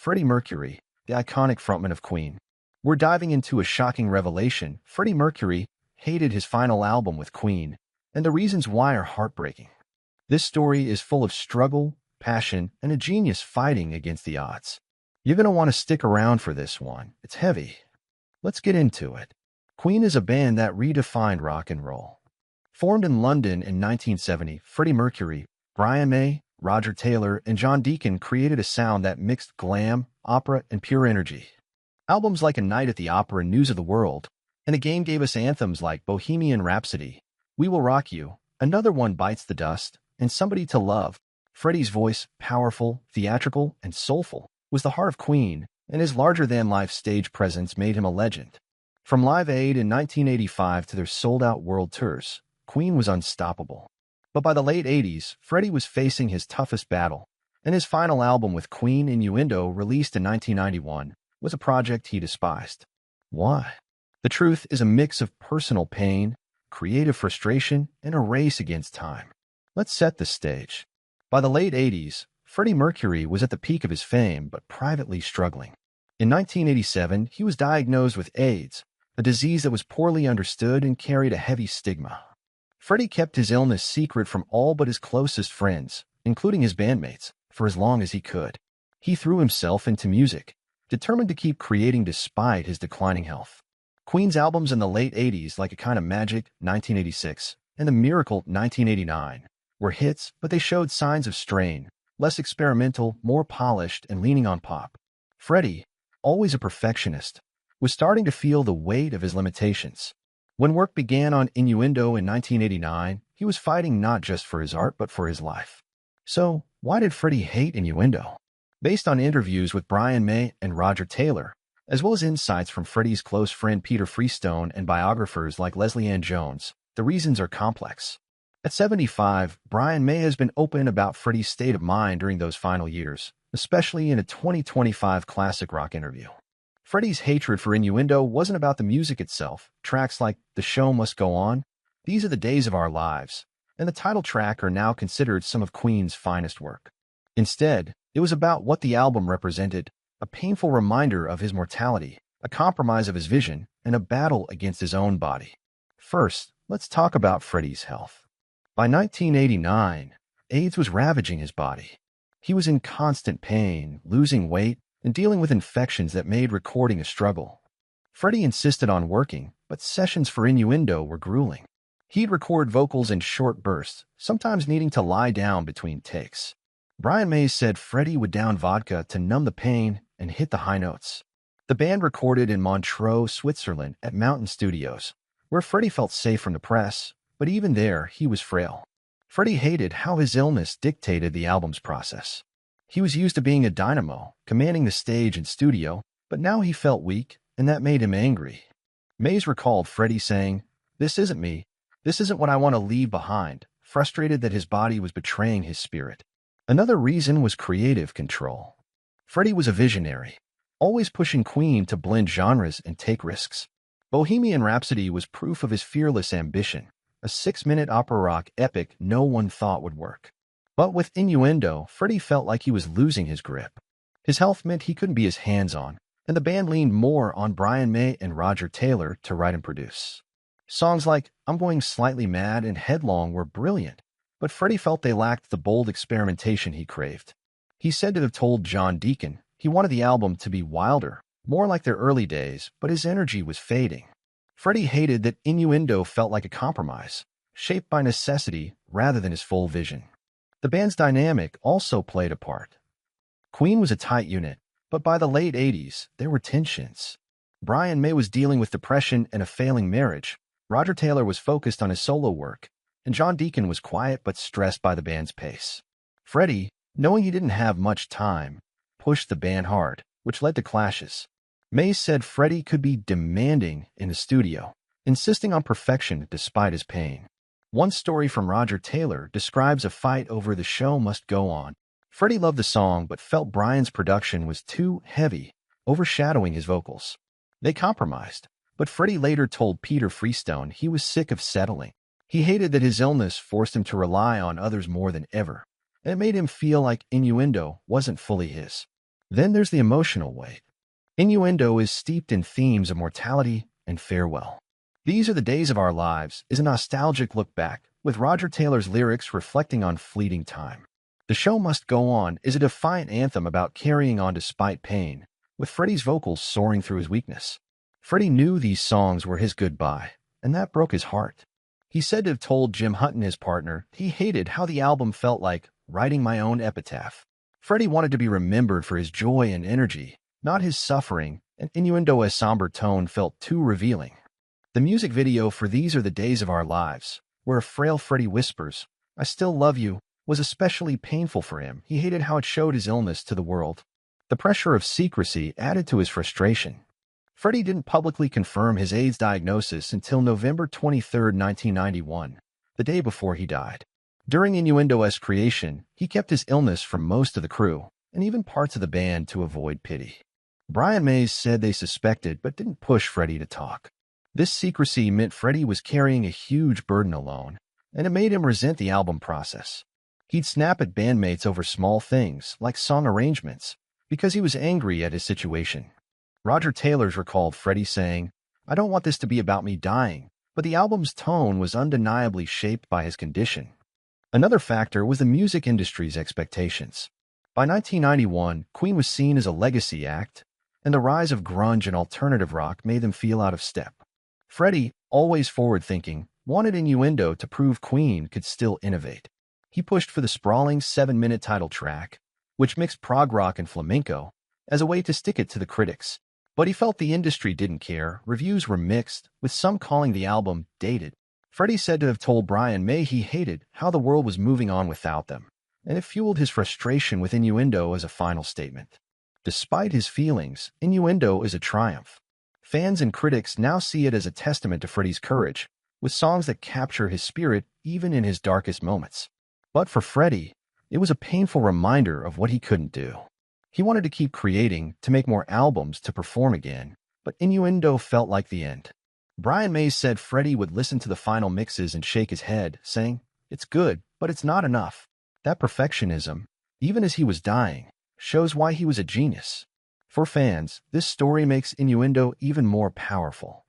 Freddie Mercury, the iconic frontman of Queen. We're diving into a shocking revelation. Freddie Mercury hated his final album with Queen, and the reasons why are heartbreaking. This story is full of struggle, passion, and a genius fighting against the odds. You're going to want to stick around for this one. It's heavy. Let's get into it. Queen is a band that redefined rock and roll. Formed in London in 1970, Freddie Mercury, Brian May, Roger Taylor, and John Deacon created a sound that mixed glam, opera, and pure energy. Albums like A Night at the Opera, News of the World, and Again gave us anthems like Bohemian Rhapsody, We Will Rock You, Another One Bites the Dust, and Somebody to Love. Freddie's voice, powerful, theatrical, and soulful, was the heart of Queen, and his larger-than-life stage presence made him a legend. From Live Aid in 1985 to their sold-out world tours, Queen was unstoppable. But by the late 80s, Freddie was facing his toughest battle, and his final album with Queen, Innuendo, released in 1991, was a project he despised. Why? The truth is a mix of personal pain, creative frustration, and a race against time. Let's set the stage. By the late 80s, Freddie Mercury was at the peak of his fame, but privately struggling. In 1987, he was diagnosed with AIDS, a disease that was poorly understood and carried a heavy stigma. Freddie kept his illness secret from all but his closest friends, including his bandmates, for as long as he could. He threw himself into music, determined to keep creating despite his declining health. Queen's albums in the late 80s, like A Kind of Magic, 1986, and The Miracle, 1989, were hits, but they showed signs of strain, less experimental, more polished, and leaning on pop. Freddie, always a perfectionist, was starting to feel the weight of his limitations. When work began on Innuendo in 1989, he was fighting not just for his art, but for his life. So, why did Freddie hate Innuendo? Based on interviews with Brian May and Roger Taylor, as well as insights from Freddie's close friend Peter Freestone and biographers like Leslie Ann Jones, the reasons are complex. At 75, Brian May has been open about Freddie's state of mind during those final years, especially in a 2025 classic rock interview. Freddie's hatred for Innuendo wasn't about the music itself. Tracks like The Show Must Go On, These Are the Days of Our Lives, and the title track are now considered some of Queen's finest work. Instead, it was about what the album represented, a painful reminder of his mortality, a compromise of his vision, and a battle against his own body. First, let's talk about Freddie's health. By 1989, AIDS was ravaging his body. He was in constant pain, losing weight, and dealing with infections that made recording a struggle. Freddie insisted on working, but sessions for Innuendo were grueling. He'd record vocals in short bursts, sometimes needing to lie down between takes. Brian May said Freddie would down vodka to numb the pain and hit the high notes. The band recorded in Montreux, Switzerland at Mountain Studios, where Freddie felt safe from the press, but even there, he was frail. Freddie hated how his illness dictated the album's process. He was used to being a dynamo, commanding the stage and studio, but now he felt weak, and that made him angry. Mays recalled Freddie saying, "This isn't me. This isn't what I want to leave behind," frustrated that his body was betraying his spirit. Another reason was creative control. Freddie was a visionary, always pushing Queen to blend genres and take risks. Bohemian Rhapsody was proof of his fearless ambition, a 6-minute opera rock epic no one thought would work. But with Innuendo, Freddie felt like he was losing his grip. His health meant he couldn't be as hands-on, and the band leaned more on Brian May and Roger Taylor to write and produce. Songs like I'm Going Slightly Mad and Headlong were brilliant, but Freddie felt they lacked the bold experimentation he craved. He said to have told John Deacon he wanted the album to be wilder, more like their early days, but his energy was fading. Freddie hated that Innuendo felt like a compromise, shaped by necessity rather than his full vision. The band's dynamic also played a part. Queen was a tight unit, but by the late 80s, there were tensions. Brian May was dealing with depression and a failing marriage. Roger Taylor was focused on his solo work, and John Deacon was quiet but stressed by the band's pace. Freddie, knowing he didn't have much time, pushed the band hard, which led to clashes. May said Freddie could be demanding in the studio, insisting on perfection despite his pain. One story from Roger Taylor describes a fight over The Show Must Go On. Freddie loved the song but felt Brian's production was too heavy, overshadowing his vocals. They compromised, but Freddie later told Peter Freestone he was sick of settling. He hated that his illness forced him to rely on others more than ever, and it made him feel like Innuendo wasn't fully his. Then there's the emotional weight. Innuendo is steeped in themes of mortality and farewell. These Are the Days of Our Lives is a nostalgic look back, with Roger Taylor's lyrics reflecting on fleeting time. The Show Must Go On is a defiant anthem about carrying on despite pain, with Freddie's vocals soaring through his weakness. Freddie knew these songs were his goodbye, and that broke his heart. He said to have told Jim Hutton, his partner, he hated how the album felt like writing my own epitaph. Freddie wanted to be remembered for his joy and energy, not his suffering, and Innuendo's somber tone felt too revealing. The music video for These Are the Days of Our Lives, where a frail Freddie whispers, "I still love you," was especially painful for him. He hated how it showed his illness to the world. The pressure of secrecy added to his frustration. Freddie didn't publicly confirm his AIDS diagnosis until November 23, 1991, the day before he died. During Innuendo's creation, he kept his illness from most of the crew, and even parts of the band, to avoid pity. Brian Mays said they suspected but didn't push Freddie to talk. This secrecy meant Freddie was carrying a huge burden alone, and it made him resent the album process. He'd snap at bandmates over small things, like song arrangements, because he was angry at his situation. Roger Taylor's recalled Freddie saying, "I don't want this to be about me dying," but the album's tone was undeniably shaped by his condition. Another factor was the music industry's expectations. By 1991, Queen was seen as a legacy act, and the rise of grunge and alternative rock made them feel out of step. Freddie, always forward-thinking, wanted Innuendo to prove Queen could still innovate. He pushed for the sprawling 7-minute title track, which mixed prog rock and flamenco, as a way to stick it to the critics. But he felt the industry didn't care. Reviews were mixed, with some calling the album dated. Freddie said to have told Brian May he hated how the world was moving on without them, and it fueled his frustration with Innuendo as a final statement. Despite his feelings, Innuendo is a triumph. Fans and critics now see it as a testament to Freddie's courage, with songs that capture his spirit even in his darkest moments. But for Freddie, it was a painful reminder of what he couldn't do. He wanted to keep creating, to make more albums, to perform again, but Innuendo felt like the end. Brian Mays said Freddie would listen to the final mixes and shake his head, saying, "It's good, but it's not enough." That perfectionism, even as he was dying, shows why he was a genius. For fans, this story makes Innuendo even more powerful.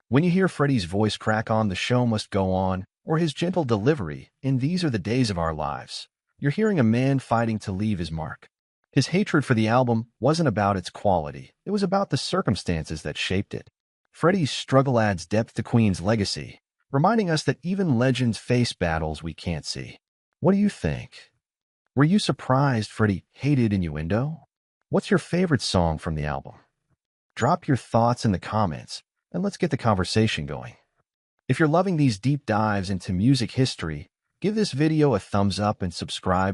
When you hear Freddie's voice crack on The Show Must Go On, or his gentle delivery in These Are the Days of Our Lives, you're hearing a man fighting to leave his mark. His hatred for the album wasn't about its quality, it was about the circumstances that shaped it. Freddie's struggle adds depth to Queen's legacy, reminding us that even legends face battles we can't see. What do you think? Were you surprised Freddie hated Innuendo? What's your favorite song from the album? Drop your thoughts in the comments, and let's get the conversation going. If you're loving these deep dives into music history, give this video a thumbs up and subscribe